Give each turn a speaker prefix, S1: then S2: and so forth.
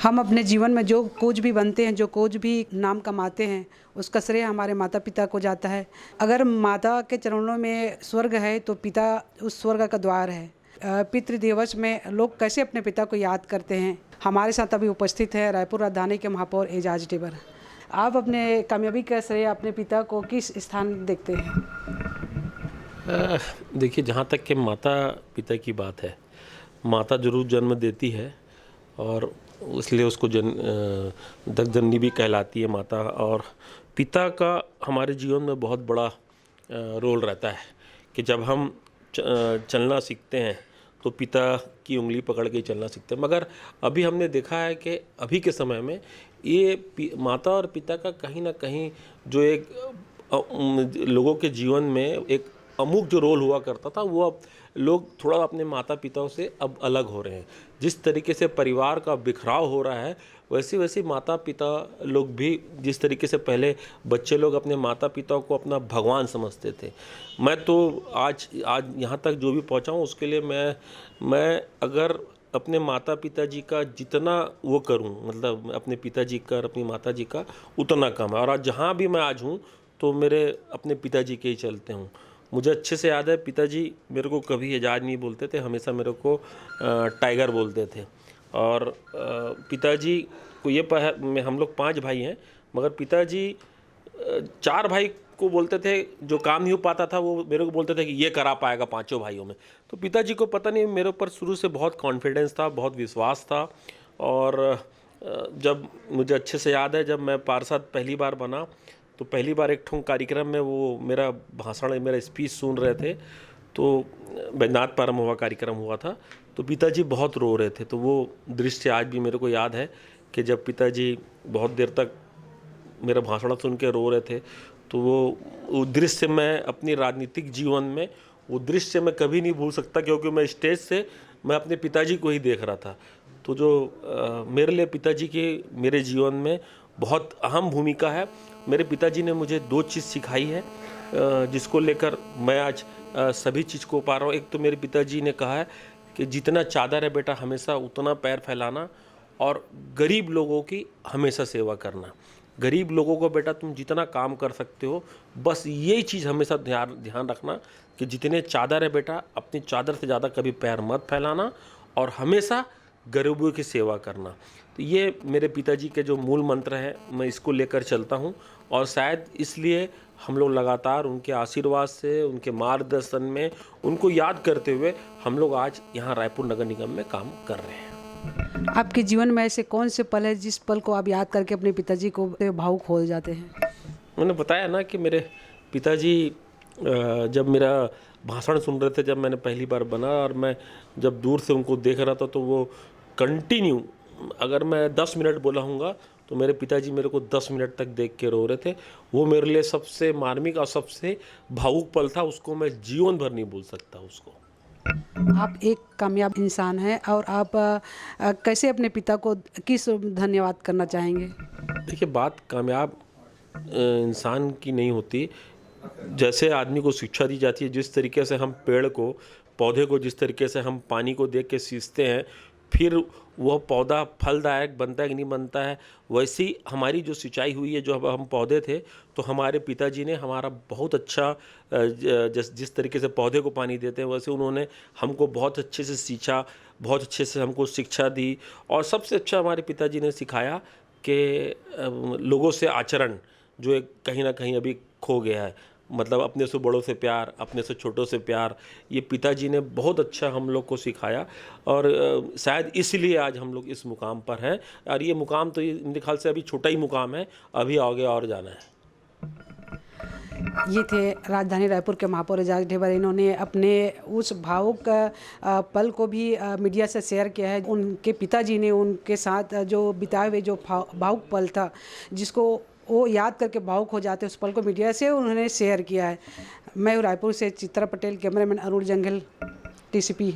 S1: हम अपने जीवन में जो कुछ भी बनते हैं, जो कुछ भी नाम कमाते हैं, उसका श्रेय हमारे माता पिता को जाता है। अगर माता के चरणों में स्वर्ग है तो पिता उस स्वर्ग का द्वार है। पितृदिवस में लोग कैसे अपने पिता को याद करते हैं। हमारे साथ अभी उपस्थित है रायपुर राजधानी के महापौर एजाज ढेबर। आप अपने कामयाबी का श्रेय अपने पिता को किस स्थान देखते हैं?
S2: देखिए, जहाँ तक कि माता पिता की बात है, माता जरूर जन्म देती है और इसलिए उसको जगजननी भी कहलाती है माता। और पिता का हमारे जीवन में बहुत बड़ा रोल रहता है कि जब हम चलना सीखते हैं तो पिता की उंगली पकड़ के ही चलना सीखते हैं। मगर अभी हमने देखा है कि अभी के समय में ये माता और पिता का कहीं ना कहीं जो एक लोगों के जीवन में एक अमुक जो रोल हुआ करता था, वो अब लोग थोड़ा अपने माता पिताओं से अब अलग हो रहे हैं। जिस तरीके से परिवार का बिखराव हो रहा है, वैसे वैसे माता पिता लोग भी, जिस तरीके से पहले बच्चे लोग अपने माता पिता को अपना भगवान समझते थे। मैं तो आज यहाँ तक जो भी पहुँचा हूँ उसके लिए मैं अगर अपने माता पिता जी का जितना वो करूँ, मतलब अपने पिताजी का और अपनी माता जी का, उतना कम है। और आज जहाँ भी मैं आज हूँ तो मेरे अपने पिताजी के ही चलते हूँ। मुझे अच्छे से याद है, पिताजी मेरे को कभी एजाज नहीं बोलते थे, हमेशा मेरे को टाइगर बोलते थे। और पिताजी को ये हम लोग 5 भाई हैं, मगर पिताजी 4 भाई को बोलते थे, जो काम नहीं हो पाता था वो मेरे को बोलते थे कि ये करा पाएगा पांचों भाइयों में। तो पिताजी को पता नहीं मेरे ऊपर शुरू से बहुत कॉन्फिडेंस था, बहुत विश्वास था। और जब मुझे अच्छे से याद है, जब मैं पार्षद पहली बार बना तो पहली बार एक ठों कार्यक्रम में वो मेरा भाषण, मेरा स्पीच सुन रहे थे, तो बैजनाथ परम हुआ कार्यक्रम हुआ था, तो पिताजी बहुत रो रहे थे। तो वो दृश्य आज भी मेरे को याद है कि जब पिताजी बहुत देर तक मेरा भाषण सुन के रो रहे थे, तो वो दृश्य मैं अपनी राजनीतिक जीवन में, वो दृश्य मैं कभी नहीं भूल सकता, क्योंकि मैं स्टेज से मैं अपने पिताजी को ही देख रहा था। तो जो मेरे लिए पिताजी की मेरे जीवन में बहुत अहम भूमिका है। मेरे पिताजी ने मुझे 2 चीज़ सिखाई है, जिसको लेकर मैं आज सभी चीज़ को पा रहा हूँ। एक तो मेरे पिताजी ने कहा है कि जितना चादर है बेटा, हमेशा उतना पैर फैलाना और गरीब लोगों की हमेशा सेवा करना। गरीब लोगों को बेटा तुम जितना काम कर सकते हो, बस यही चीज़ हमेशा ध्यान रखना कि जितने चादर है बेटा, अपनी चादर से ज़्यादा कभी पैर मत फैलाना और हमेशा गरीबों की सेवा करना। तो ये मेरे पिताजी के जो मूल मंत्र हैं, मैं इसको लेकर चलता हूँ। और शायद इसलिए हम लोग लगातार उनके आशीर्वाद से, उनके मार्गदर्शन में, उनको याद करते हुए हम लोग आज यहाँ रायपुर नगर निगम में काम कर रहे हैं।
S1: आपके जीवन में ऐसे कौन से पल है जिस पल को आप याद करके अपने पिताजी को भावुक हो जाते हैं?
S2: मैंने बताया ना कि मेरे पिताजी जब मेरा भाषण सुन रहे थे, जब मैंने पहली बार बना, और मैं जब दूर से उनको देख रहा था, तो वो कंटिन्यू, अगर मैं 10 मिनट बोला हूँगा तो मेरे पिताजी मेरे को 10 मिनट तक देख के रो रहे थे। वो मेरे लिए सबसे मार्मिक और सबसे भावुक पल था, उसको मैं जीवन भर नहीं भूल सकता उसको।
S1: आप एक कामयाब इंसान हैं और आप कैसे अपने पिता को किस धन्यवाद करना चाहेंगे?
S2: देखिए, बात कामयाब इंसान की नहीं होती। जैसे आदमी को शिक्षा दी जाती है, जिस तरीके से हम पेड़ को, पौधे को, जिस तरीके से हम पानी को देख के सींचते हैं, फिर वह पौधा फलदायक बनता है कि नहीं बनता है, वैसी हमारी जो सिंचाई हुई है, जो हम पौधे थे, तो हमारे पिताजी ने हमारा बहुत अच्छा, जिस तरीके से पौधे को पानी देते हैं, वैसे उन्होंने हमको बहुत अच्छे से सींचा, बहुत अच्छे से हमको शिक्षा दी। और सबसे अच्छा हमारे पिताजी ने सिखाया कि लोगों से आचरण, जो एक कहीं ना कहीं अभी खो गया है, मतलब अपने से बड़ों से प्यार, अपने से छोटों से प्यार, ये पिताजी ने बहुत अच्छा हम लोग को सिखाया। और शायद इसलिए आज हम लोग इस मुकाम पर हैं। और ये मुकाम तो मेरे ख्याल से अभी छोटा ही मुकाम है, अभी आगे और जाना है।
S1: ये थे राजधानी रायपुर के महापौर एजाज ढेबर। इन्होंने अपने उस भावुक पल को भी मीडिया से शेयर किया है। उनके पिताजी ने उनके साथ जो बिताए हुए जो भावुक पल था, जिसको वो याद करके भावुक हो जाते, उस पल को मीडिया से उन्होंने शेयर किया है। मैं रायपुर से चित्रा पटेल, कैमरामैन अरुण जंगल, TCP।